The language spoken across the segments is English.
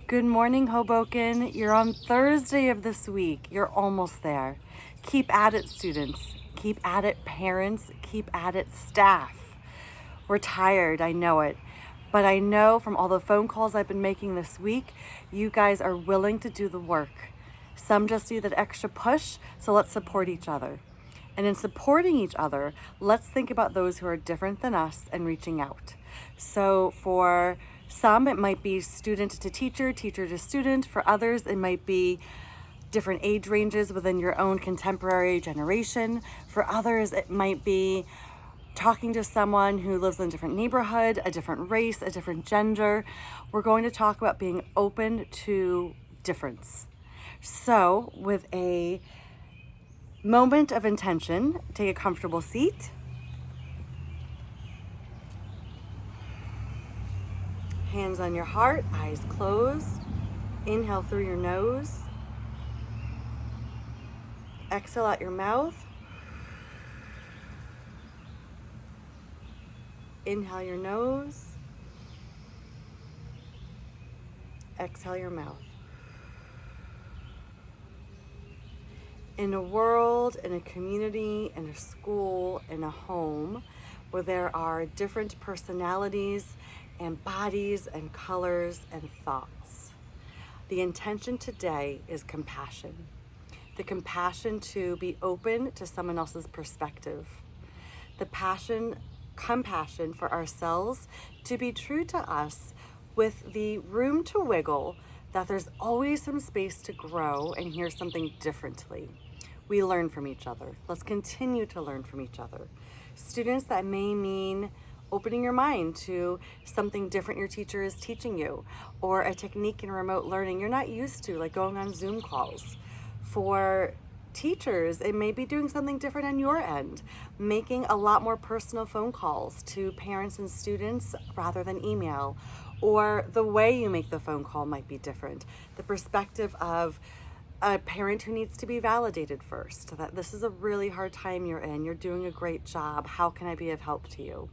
Good morning, Hoboken. You're on Thursday of this week. You're almost there. Keep at it, students. Keep at it, parents. Keep at it, staff. We're tired, I know it. But I know from all the phone calls I've been making this week, you guys are willing to do the work. Some just need that extra push, so let's support each other. And in supporting each other, let's think about those who are different than us and reaching out. So for some, it might be student to teacher, teacher to student. For others, it might be different age ranges within your own contemporary generation. For others, it might be talking to someone who lives in a different neighborhood, a different race, a different gender. We're going to talk about being open to difference. So with a moment of intention, take a comfortable seat. Hands on your heart, eyes closed. Inhale through your nose. Exhale out your mouth. Inhale your nose. Exhale your mouth. In a world, in a community, in a school, in a home, where there are different personalities and bodies and colors and thoughts, the intention today is compassion. The compassion to be open to someone else's perspective. The compassion for ourselves to be true to us with the room to wiggle, that there's always some space to grow and hear something differently. We learn from each other. Let's continue to learn from each other. Students, that may mean opening your mind to something different your teacher is teaching you, or a technique in remote learning you're not used to, like going on Zoom calls. For teachers, it may be doing something different on your end, making a lot more personal phone calls to parents and students rather than email, or the way you make the phone call might be different. The perspective of a parent who needs to be validated first, that this is a really hard time you're in, you're doing a great job, how can I be of help to you?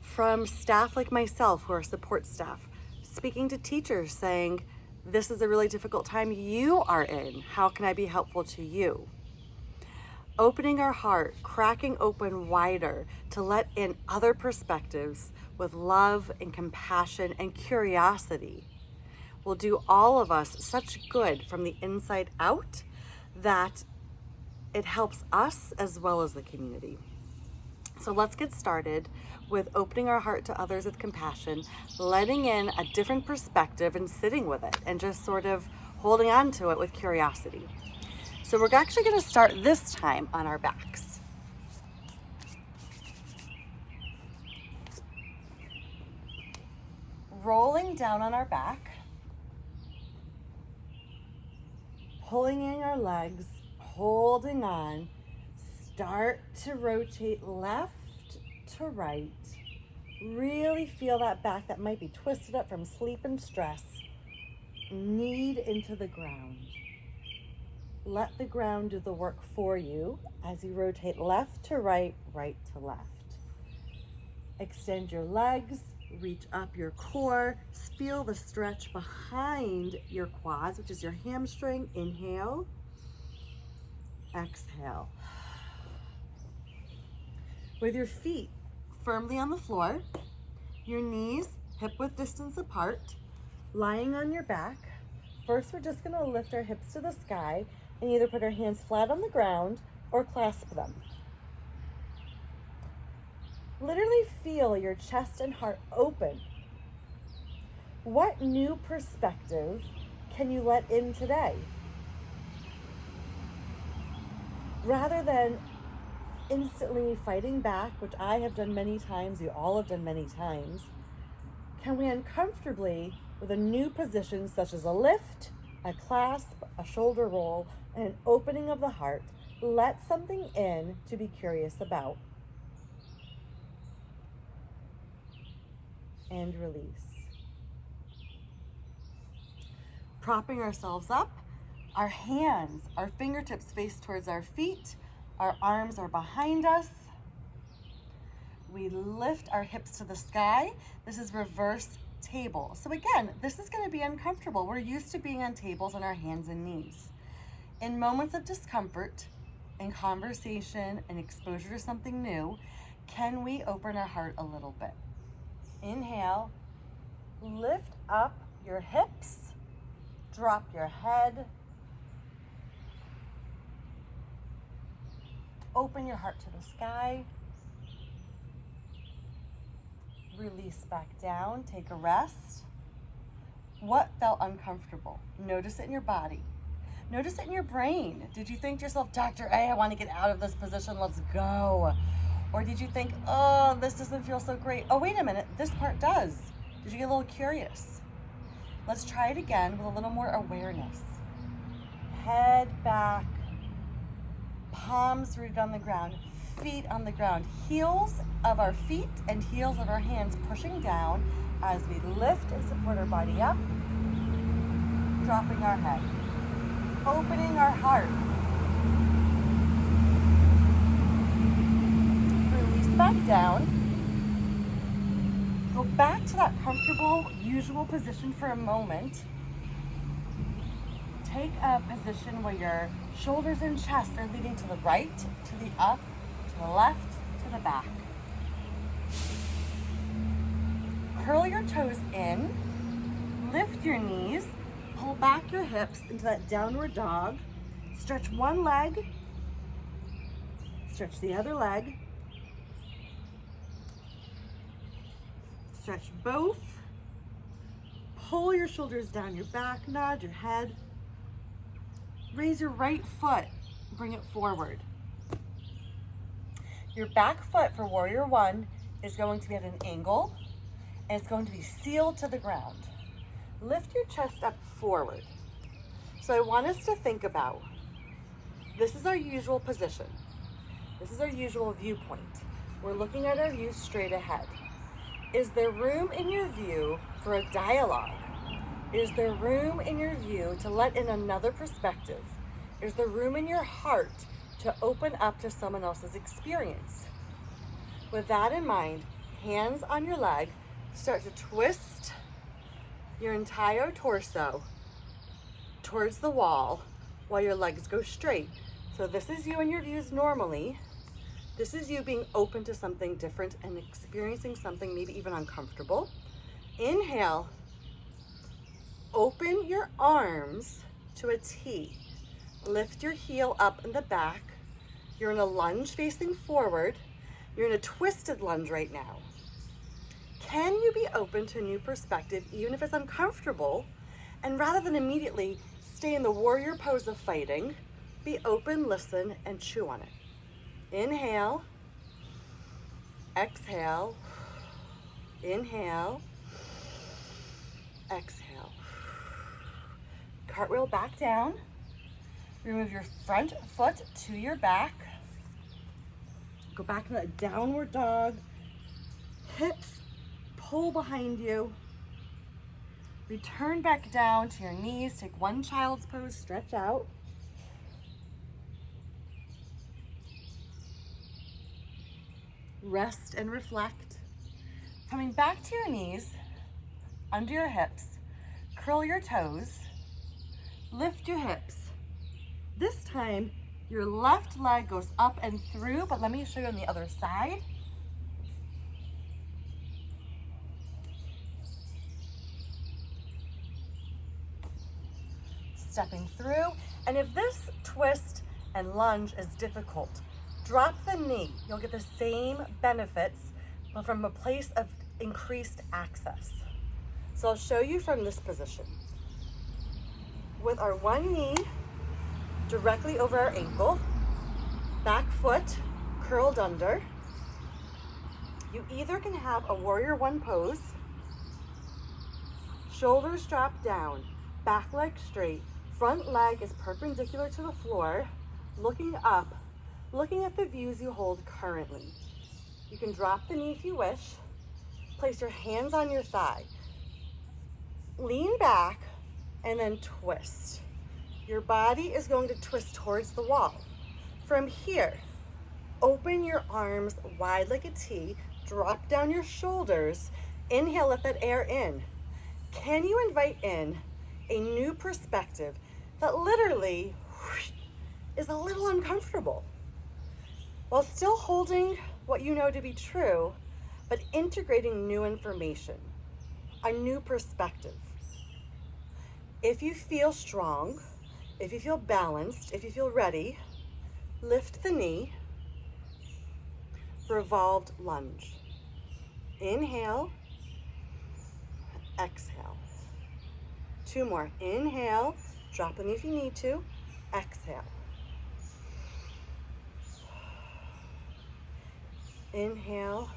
From staff like myself who are support staff, speaking to teachers saying, this is a really difficult time you are in, how can I be helpful to you? Opening our heart, cracking open wider to let in other perspectives with love and compassion and curiosity will do all of us such good from the inside out that it helps us as well as the community. So let's get started with opening our heart to others with compassion, letting in a different perspective and sitting with it and just sort of holding on to it with curiosity. So we're actually going to start this time on our backs. Rolling down on our back, pulling in our legs, holding on. Start to rotate left to right. Really feel that back that might be twisted up from sleep and stress. Knead into the ground. Let the ground do the work for you as you rotate left to right, right to left. Extend your legs, reach up your core, feel the stretch behind your quads, which is your hamstring. Inhale, exhale. With your feet firmly on the floor, your knees hip-width distance apart, lying on your back. First, we're just going to lift our hips to the sky and either put our hands flat on the ground or clasp them. Literally feel your chest and heart open. What new perspective can you let in today? Rather than instantly fighting back, which I have done many times, you all have done many times, can we uncomfortably, with a new position such as a lift, a clasp, a shoulder roll, and an opening of the heart, let something in to be curious about. And release. Propping ourselves up, our hands, our fingertips face towards our feet, our arms are behind us. We lift our hips to the sky. This is reverse table. So again, this is going to be uncomfortable. We're used to being on tables on our hands and knees. In moments of discomfort, in conversation, and exposure to something new, can we open our heart a little bit? Inhale, lift up your hips, drop your head, open your heart to the sky, release back down, take a rest. What felt uncomfortable? Notice it in your body. Notice it in your brain. Did you think to yourself, Dr. A, I want to get out of this position, let's go? Or did you think, oh, this doesn't feel so great. Oh, wait a minute, this part does. Did you get a little curious? Let's try it again with a little more awareness. Head back, palms rooted on the ground, feet on the ground, heels of our feet and heels of our hands pushing down as we lift and support our body up, dropping our head, opening our heart. Release back down. Go back to that comfortable, usual position for a moment. Take a position where your shoulders and chest are leading to the right, to the up, to the left, to the back. Curl your toes in, lift your knees, pull back your hips into that downward dog. Stretch one leg, stretch the other leg. Stretch both. Pull your shoulders down your back, nod your head. Raise your right foot, bring it forward. Your back foot for warrior one is going to be at an angle, and it's going to be sealed to the ground. Lift your chest up forward. So I want us to think about, this is our usual position. This is our usual viewpoint. We're looking at our view straight ahead. Is there room in your view for a dialogue? Is there room in your view to let in another perspective? Is there room in your heart to open up to someone else's experience? With that in mind, hands on your leg, start to twist your entire torso towards the wall while your legs go straight. So this is you in your views normally. This is you being open to something different and experiencing something maybe even uncomfortable. Inhale, open your arms to a T. Lift your heel up in the back. You're in a lunge facing forward. You're in a twisted lunge right now. Can you be open to a new perspective, even if it's uncomfortable? And rather than immediately stay in the warrior pose of fighting, be open, listen, and chew on it. Inhale, exhale, inhale, exhale. Cartwheel back down. Remove your front foot to your back. Go back to that downward dog. Hips pull behind you. Return back down to your knees. Take one child's pose, stretch out. Rest and reflect. Coming back to your knees, under your hips, curl your toes, lift your hips. This time, your left leg goes up and through, but let me show you on the other side. Stepping through, and if this twist and lunge is difficult, drop the knee. You'll get the same benefits, but from a place of increased access. So I'll show you from this position. With our one knee directly over our ankle, back foot curled under, you either can have a warrior one pose, shoulders drop down, back leg straight, front leg is perpendicular to the floor, looking up, looking at the views you hold currently. You can drop the knee if you wish. Place your hands on your thigh. Lean back and then twist. Your body is going to twist towards the wall. From here, open your arms wide like a T. Drop down your shoulders. Inhale, let that air in. Can you invite in a new perspective that literally is a little uncomfortable while still holding what you know to be true, but integrating new information, a new perspective? If you feel strong, if you feel balanced, if you feel ready, lift the knee, revolved lunge. Inhale, exhale. 2 more. Inhale, drop the knee if you need to, exhale. Inhale,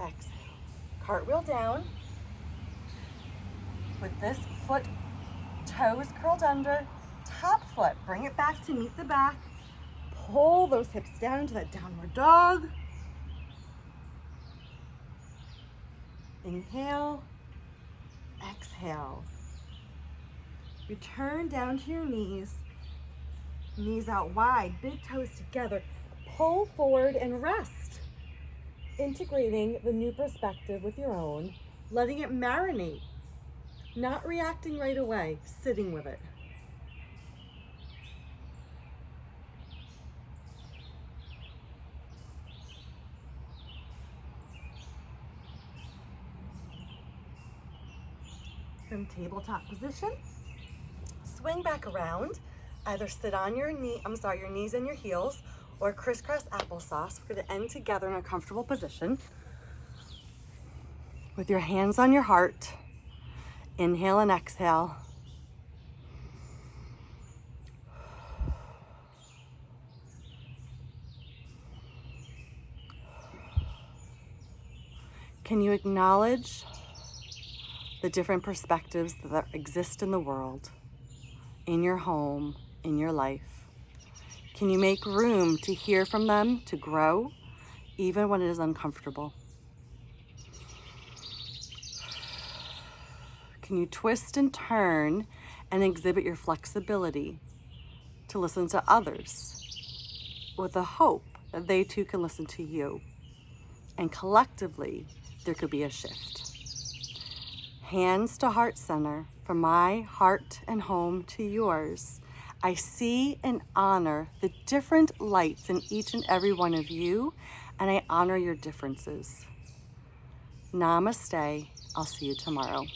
exhale. Cartwheel down with this foot, toes curled under, top foot. Bring it back to meet the back. Pull those hips down into that downward dog. Inhale, exhale. Return down to your knees. Knees out wide, big toes together. Pull forward and rest. Integrating the new perspective with your own, letting it marinate. Not reacting right away, sitting with it. From tabletop position, swing back around. Either sit on your knees and your heels, or crisscross applesauce. We're going to end together in a comfortable position with your hands on your heart. Inhale and exhale. Can you acknowledge the different perspectives that exist in the world, in your home, in your life? Can you make room to hear from them, to grow, even when it is uncomfortable? Can you twist and turn and exhibit your flexibility to listen to others with the hope that they too can listen to you? And collectively, there could be a shift. Hands to heart center, from my heart and home to yours. I see and honor the different lights in each and every one of you, and I honor your differences. Namaste. I'll see you tomorrow.